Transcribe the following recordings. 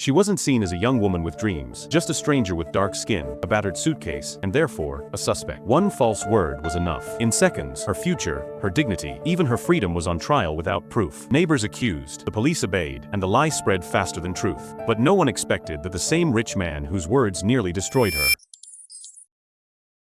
She wasn't seen as a young woman with dreams, just a stranger with dark skin, a battered suitcase, and therefore, a suspect. One false word was enough. In seconds, her future, her dignity, even her freedom was on trial without proof. Neighbors accused, the police obeyed, and the lie spread faster than truth. But no one expected that the same rich man whose words nearly destroyed her.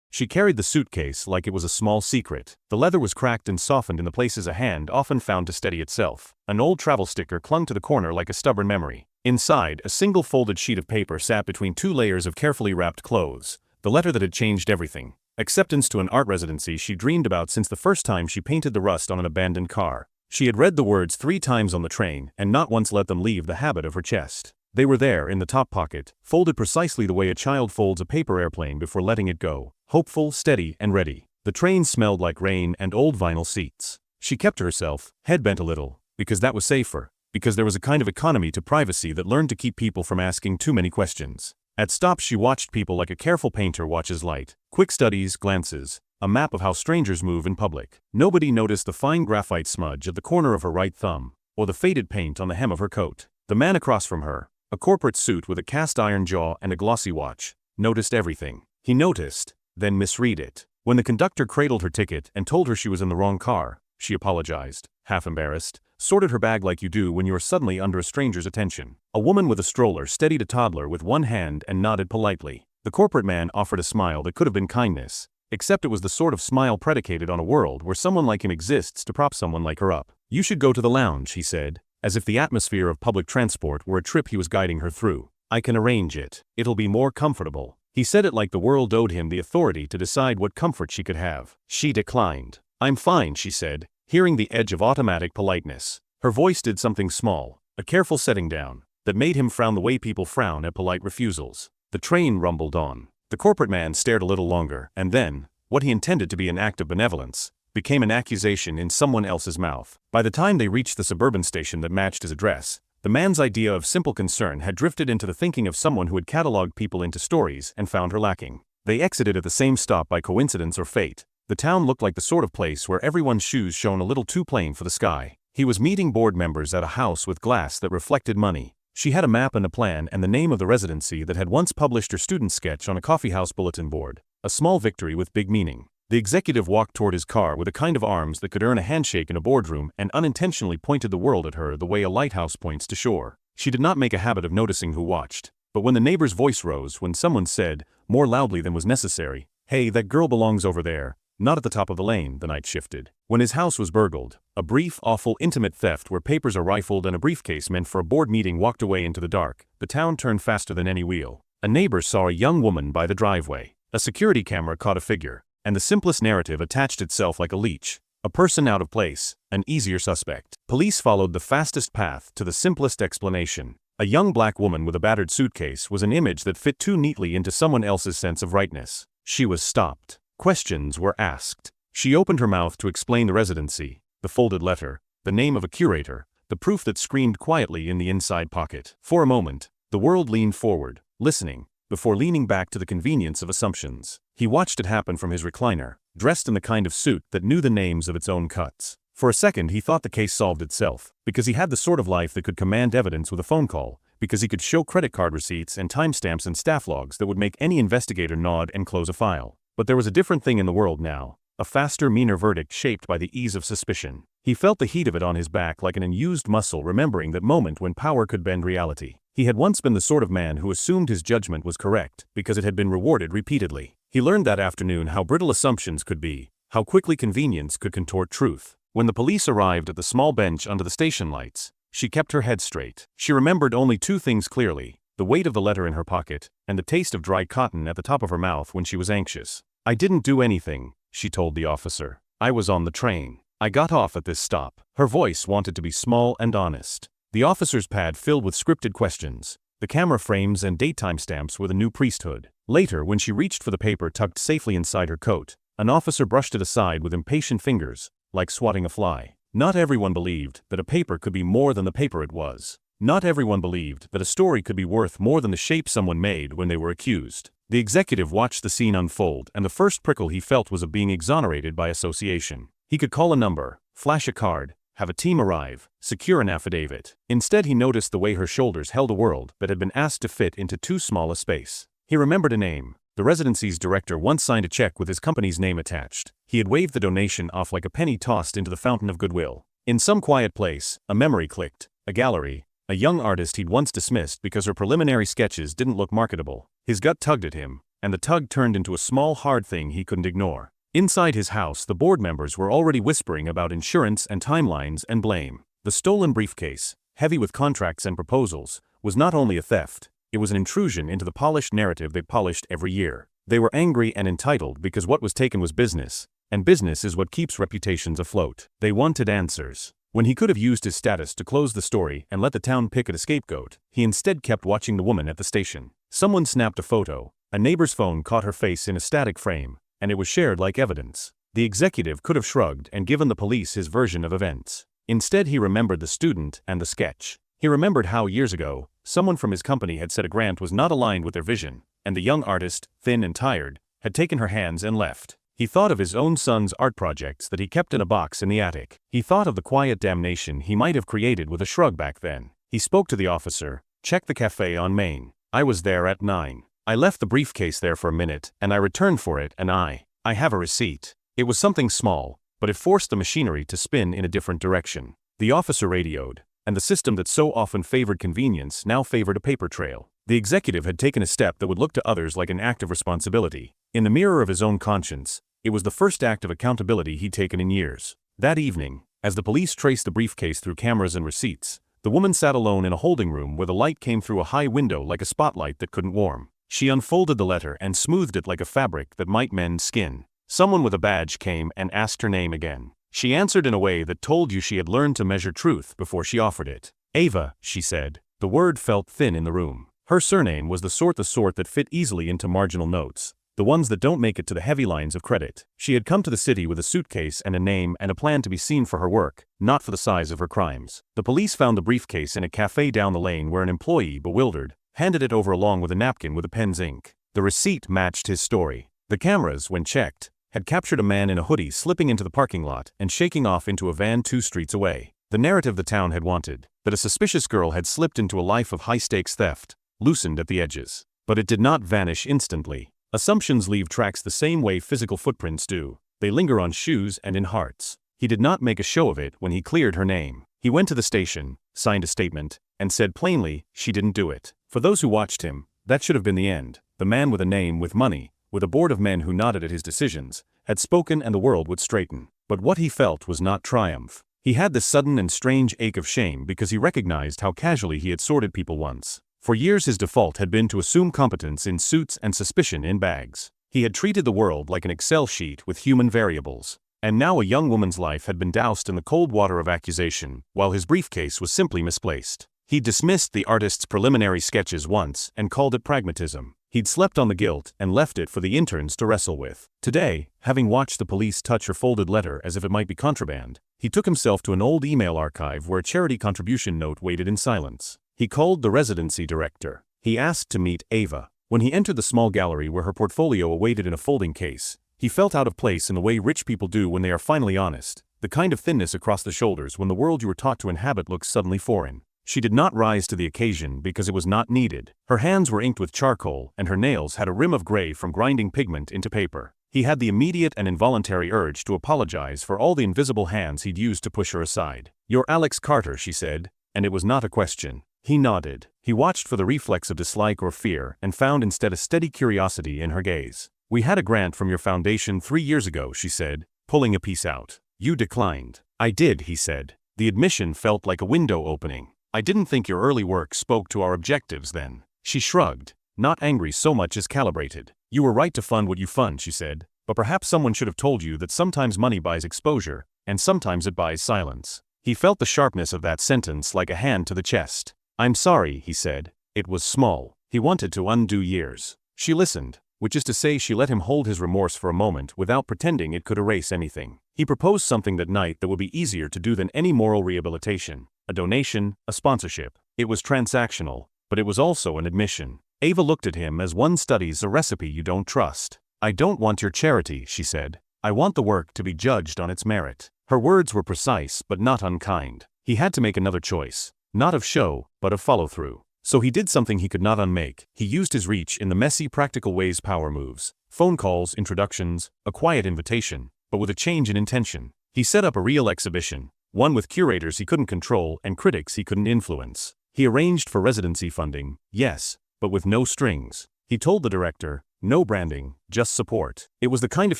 She carried the suitcase like it was a small secret. The leather was cracked and softened in the places a hand often found to steady itself. An old travel sticker clung to the corner like a stubborn memory. Inside, a single folded sheet of paper sat between two layers of carefully wrapped clothes, the letter that had changed everything. Acceptance to an art residency she dreamed about since the first time she painted the rust on an abandoned car. She had read the words 3 times on the train and not once let them leave the habit of her chest. They were there in the top pocket, folded precisely the way a child folds a paper airplane before letting it go, hopeful, steady, and ready. The train smelled like rain and old vinyl seats. She kept to herself, head bent a little, because that was safer. Because there was a kind of economy to privacy that learned to keep people from asking too many questions. At stops she watched people like a careful painter watches light. Quick studies, glances, a map of how strangers move in public. Nobody noticed the fine graphite smudge at the corner of her right thumb, or the faded paint on the hem of her coat. The man across from her, a corporate suit with a cast-iron jaw and a glossy watch, noticed everything. He noticed, then misread it. When the conductor cradled her ticket and told her she was in the wrong car, she apologized, half embarrassed, sorted her bag like you do when you are suddenly under a stranger's attention. A woman with a stroller steadied a toddler with one hand and nodded politely. The corporate man offered a smile that could have been kindness, except it was the sort of smile predicated on a world where someone like him exists to prop someone like her up. You should go to the lounge, he said, as if the atmosphere of public transport were a trip he was guiding her through. I can arrange it. It'll be more comfortable. He said it like the world owed him the authority to decide what comfort she could have. She declined. I'm fine, she said, hearing the edge of automatic politeness. Her voice did something small, a careful setting down, that made him frown the way people frown at polite refusals. The train rumbled on. The corporate man stared a little longer, and then, what he intended to be an act of benevolence, became an accusation in someone else's mouth. By the time they reached the suburban station that matched his address, the man's idea of simple concern had drifted into the thinking of someone who had cataloged people into stories and found her lacking. They exited at the same stop by coincidence or fate. The town looked like the sort of place where everyone's shoes shone a little too plain for the sky. He was meeting board members at a house with glass that reflected money. She had a map and a plan and the name of the residency that had once published her student sketch on a coffeehouse bulletin board. A small victory with big meaning. The executive walked toward his car with a kind of arms that could earn a handshake in a boardroom and unintentionally pointed the world at her the way a lighthouse points to shore. She did not make a habit of noticing who watched. But when the neighbor's voice rose, when someone said, more loudly than was necessary, "Hey, that girl belongs over there," not at the top of the lane, the night shifted. When his house was burgled, a brief, awful, intimate theft where papers are rifled and a briefcase meant for a board meeting walked away into the dark, the town turned faster than any wheel. A neighbor saw a young woman by the driveway. A security camera caught a figure, and the simplest narrative attached itself like a leech. A person out of place, an easier suspect. Police followed the fastest path to the simplest explanation. A young black woman with a battered suitcase was an image that fit too neatly into someone else's sense of rightness. She was stopped. Questions were asked. She opened her mouth to explain the residency, the folded letter, the name of a curator, the proof that screamed quietly in the inside pocket. For a moment, the world leaned forward, listening, before leaning back to the convenience of assumptions. He watched it happen from his recliner, dressed in the kind of suit that knew the names of its own cuts. For a second he thought the case solved itself, because he had the sort of life that could command evidence with a phone call, because he could show credit card receipts and timestamps and staff logs that would make any investigator nod and close a file. But there was a different thing in the world now, a faster, meaner verdict shaped by the ease of suspicion. He felt the heat of it on his back like an unused muscle, remembering that moment when power could bend reality. He had once been the sort of man who assumed his judgment was correct because it had been rewarded repeatedly. He learned that afternoon how brittle assumptions could be, how quickly convenience could contort truth. When the police arrived at the small bench under the station lights, she kept her head straight. She remembered only 2 things clearly, the weight of the letter in her pocket, and the taste of dry cotton at the top of her mouth when she was anxious. I didn't do anything, she told the officer. I was on the train. I got off at this stop. Her voice wanted to be small and honest. The officer's pad filled with scripted questions. The camera frames and date timestamps were the new priesthood. Later, when she reached for the paper tucked safely inside her coat, an officer brushed it aside with impatient fingers, like swatting a fly. Not everyone believed that a paper could be more than the paper it was. Not everyone believed that a story could be worth more than the shape someone made when they were accused. The executive watched the scene unfold, and the first prickle he felt was of being exonerated by association. He could call a number, flash a card, have a team arrive, secure an affidavit. Instead he noticed the way her shoulders held a world that had been asked to fit into too small a space. He remembered a name. The residency's director once signed a check with his company's name attached. He had waved the donation off like a penny tossed into the fountain of goodwill. In some quiet place, a memory clicked. A gallery. A young artist he'd once dismissed because her preliminary sketches didn't look marketable. His gut tugged at him, and the tug turned into a small hard thing he couldn't ignore. Inside his house, the board members were already whispering about insurance and timelines and blame. The stolen briefcase, heavy with contracts and proposals, was not only a theft, it was an intrusion into the polished narrative they polished every year. They were angry and entitled because what was taken was business, and business is what keeps reputations afloat. They wanted answers. When he could have used his status to close the story and let the town pick at a scapegoat, he instead kept watching the woman at the station. Someone snapped a photo. A neighbor's phone caught her face in a static frame, and it was shared like evidence. The executive could have shrugged and given the police his version of events. Instead he remembered the student and the sketch. He remembered how years ago, someone from his company had said a grant was not aligned with their vision, and the young artist, thin and tired, had taken her hands and left. He thought of his own son's art projects that he kept in a box in the attic. He thought of the quiet damnation he might have created with a shrug back then. He spoke to the officer. Check the cafe on Main. I was there at 9. I left the briefcase there for a minute, and I returned for it, and I have a receipt. It was something small, but it forced the machinery to spin in a different direction. The officer radioed, and the system that so often favored convenience now favored a paper trail. The executive had taken a step that would look to others like an act of responsibility. In the mirror of his own conscience, it was the first act of accountability he'd taken in years. That evening, as the police traced the briefcase through cameras and receipts, the woman sat alone in a holding room where the light came through a high window like a spotlight that couldn't warm. She unfolded the letter and smoothed it like a fabric that might mend skin. Someone with a badge came and asked her name again. She answered in a way that told you she had learned to measure truth before she offered it. Ava, she said. The word felt thin in the room. Her surname was the sort that fit easily into marginal notes, the ones that don't make it to the heavy lines of credit. She had come to the city with a suitcase and a name and a plan to be seen for her work, not for the size of her crimes. The police found the briefcase in a cafe down the lane where an employee, bewildered, handed it over along with a napkin with a pen's ink. The receipt matched his story. The cameras, when checked, had captured a man in a hoodie slipping into the parking lot and shaking off into a van 2 streets away. The narrative the town had wanted, that a suspicious girl had slipped into a life of high-stakes theft, loosened at the edges. But it did not vanish instantly. Assumptions leave tracks the same way physical footprints do. They linger on shoes and in hearts. He did not make a show of it when he cleared her name. He went to the station, signed a statement, and said plainly, she didn't do it. For those who watched him, that should have been the end. The man with a name, with money, with a board of men who nodded at his decisions, had spoken and the world would straighten. But what he felt was not triumph. He had this sudden and strange ache of shame because he recognized how casually he had sorted people once. For years his default had been to assume competence in suits and suspicion in bags. He had treated the world like an Excel sheet with human variables. And now a young woman's life had been doused in the cold water of accusation, while his briefcase was simply misplaced. He'd dismissed the artist's preliminary sketches once and called it pragmatism. He'd slept on the guilt and left it for the interns to wrestle with. Today, having watched the police touch her folded letter as if it might be contraband, he took himself to an old email archive where a charity contribution note waited in silence. He called the residency director. He asked to meet Ava. When he entered the small gallery where her portfolio awaited in a folding case, he felt out of place in the way rich people do when they are finally honest, the kind of thinness across the shoulders when the world you were taught to inhabit looks suddenly foreign. She did not rise to the occasion because it was not needed. Her hands were inked with charcoal and her nails had a rim of gray from grinding pigment into paper. He had the immediate and involuntary urge to apologize for all the invisible hands he'd used to push her aside. "You're Alex Carter," she said, and it was not a question. He nodded. He watched for the reflex of dislike or fear and found instead a steady curiosity in her gaze. "We had a grant from your foundation 3 years ago," she said, pulling a piece out. "You declined." "I did," he said. The admission felt like a window opening. "I didn't think your early work spoke to our objectives then." She shrugged, not angry so much as calibrated. "You were right to fund what you fund," she said, "but perhaps someone should have told you that sometimes money buys exposure, and sometimes it buys silence." He felt the sharpness of that sentence like a hand to the chest. "I'm sorry," he said. It was small. He wanted to undo years. She listened, which is to say she let him hold his remorse for a moment without pretending it could erase anything. He proposed something that night that would be easier to do than any moral rehabilitation. A donation, a sponsorship. It was transactional, but it was also an admission. Ava looked at him as one studies a recipe you don't trust. "I don't want your charity," she said. I want the work to be judged on its merit. Her words were precise but not unkind. He had to make another choice. Not of show, but of follow-through. So he did something he could not unmake. He used his reach in the messy, practical ways power moves. Phone calls, introductions, a quiet invitation, but with a change in intention. He set up a real exhibition, one with curators he couldn't control and critics he couldn't influence. He arranged for residency funding, yes, but with no strings. He told the director, no branding, just support. It was the kind of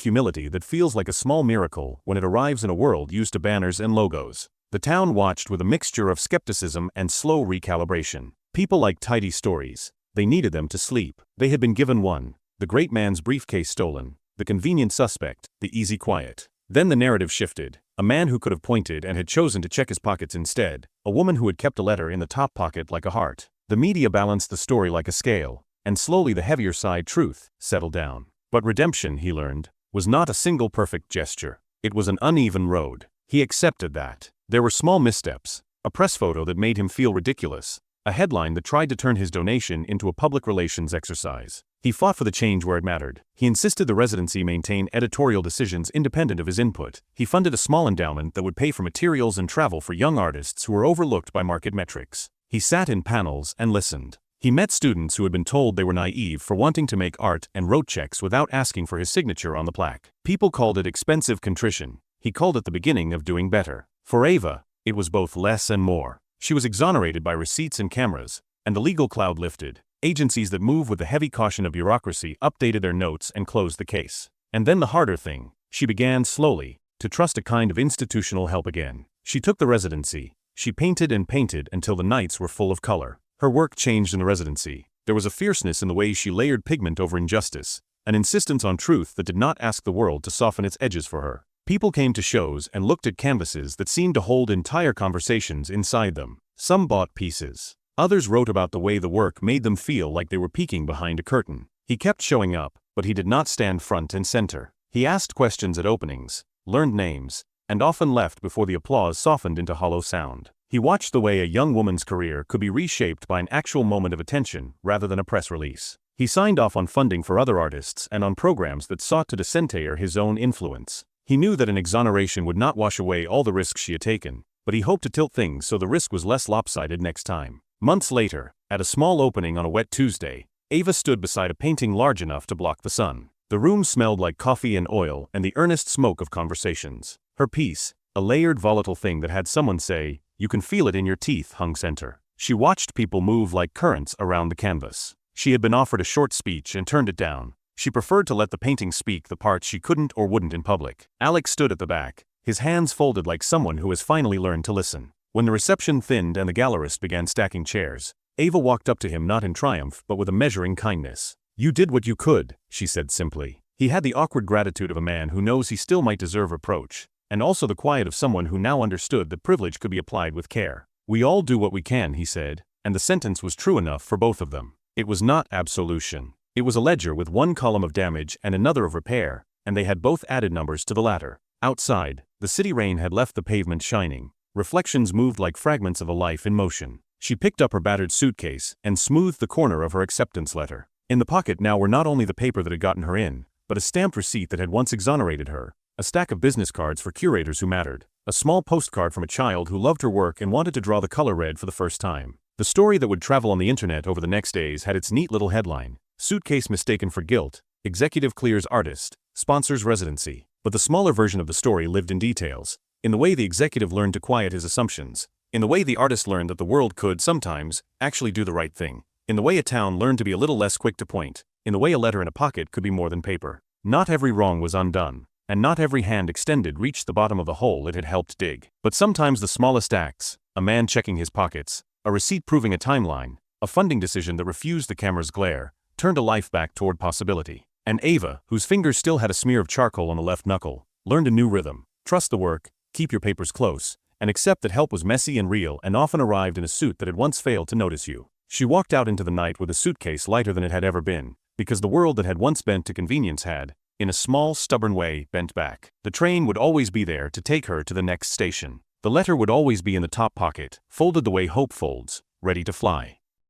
humility that feels like a small miracle when it arrives in a world used to banners and logos. The town watched with a mixture of skepticism and slow recalibration. People liked tidy stories. They needed them to sleep. They had been given one. The great man's briefcase stolen. The convenient suspect. The easy quiet. Then the narrative shifted. A man who could have pointed and had chosen to check his pockets instead. A woman who had kept a letter in the top pocket like a heart. The media balanced the story like a scale, and slowly the heavier side, truth, settled down. But redemption, he learned, was not a single perfect gesture. It was an uneven road. He accepted that. There were small missteps. A press photo that made him feel ridiculous. A headline that tried to turn his donation into a public relations exercise. He fought for the change where it mattered. He insisted the residency maintain editorial decisions independent of his input. He funded a small endowment that would pay for materials and travel for young artists who were overlooked by market metrics. He sat in panels and listened. He met students who had been told they were naive for wanting to make art and wrote checks without asking for his signature on the plaque. People called it expensive contrition. He called it the beginning of doing better. For Ava, it was both less and more. She was exonerated by receipts and cameras, and the legal cloud lifted. Agencies that move with the heavy caution of bureaucracy updated their notes and closed the case. And then the harder thing, she began slowly to trust a kind of institutional help again. She took the residency. She painted and painted until the nights were full of color. Her work changed in the residency. There was a fierceness in the way she layered pigment over injustice, an insistence on truth that did not ask the world to soften its edges for her. People came to shows and looked at canvases that seemed to hold entire conversations inside them. Some bought pieces. Others wrote about the way the work made them feel like they were peeking behind a curtain. He kept showing up, but he did not stand front and center. He asked questions at openings, learned names, and often left before the applause softened into hollow sound. He watched the way a young woman's career could be reshaped by an actual moment of attention rather than a press release. He signed off on funding for other artists and on programs that sought to decenter his own influence. He knew that an exoneration would not wash away all the risks she had taken, but he hoped to tilt things so the risk was less lopsided next time. Months later, at a small opening on a wet Tuesday, Ava stood beside a painting large enough to block the sun. The room smelled like coffee and oil and the earnest smoke of conversations. Her piece, a layered volatile thing that had someone say, "You can feel it in your teeth," hung center. She watched people move like currents around the canvas. She had been offered a short speech and turned it down. She preferred to let the painting speak the parts she couldn't or wouldn't in public. Alex stood at the back, his hands folded like someone who has finally learned to listen. When the reception thinned and the gallerist began stacking chairs, Ava walked up to him not in triumph but with a measuring kindness. "You did what you could," she said simply. He had the awkward gratitude of a man who knows he still might deserve reproach, and also the quiet of someone who now understood that privilege could be applied with care. "We all do what we can," he said, and the sentence was true enough for both of them. It was not absolution. It was a ledger with one column of damage and another of repair, and they had both added numbers to the latter. Outside, the city rain had left the pavement shining. Reflections moved like fragments of a life in motion. She picked up her battered suitcase and smoothed the corner of her acceptance letter. In the pocket now were not only the paper that had gotten her in, but a stamped receipt that had once exonerated her, a stack of business cards for curators who mattered, a small postcard from a child who loved her work and wanted to draw the color red for the first time. The story that would travel on the internet over the next days had its neat little headline: "Suitcase mistaken for guilt, executive clears artist, sponsors residency." But the smaller version of the story lived in details. In the way the executive learned to quiet his assumptions. In the way the artist learned that the world could, sometimes, actually do the right thing. In the way a town learned to be a little less quick to point. In the way a letter in a pocket could be more than paper. Not every wrong was undone, and not every hand extended reached the bottom of the hole it had helped dig. But sometimes the smallest acts, a man checking his pockets, a receipt proving a timeline, a funding decision that refused the camera's glare, turned a life back toward possibility. And Ava, whose fingers still had a smear of charcoal on the left knuckle, learned a new rhythm. Trust the work, keep your papers close, and accept that help was messy and real and often arrived in a suit that had once failed to notice you. She walked out into the night with a suitcase lighter than it had ever been, because the world that had once bent to convenience had, in a small, stubborn way, bent back. The train would always be there to take her to the next station. The letter would always be in the top pocket, folded the way hope folds, ready to fly.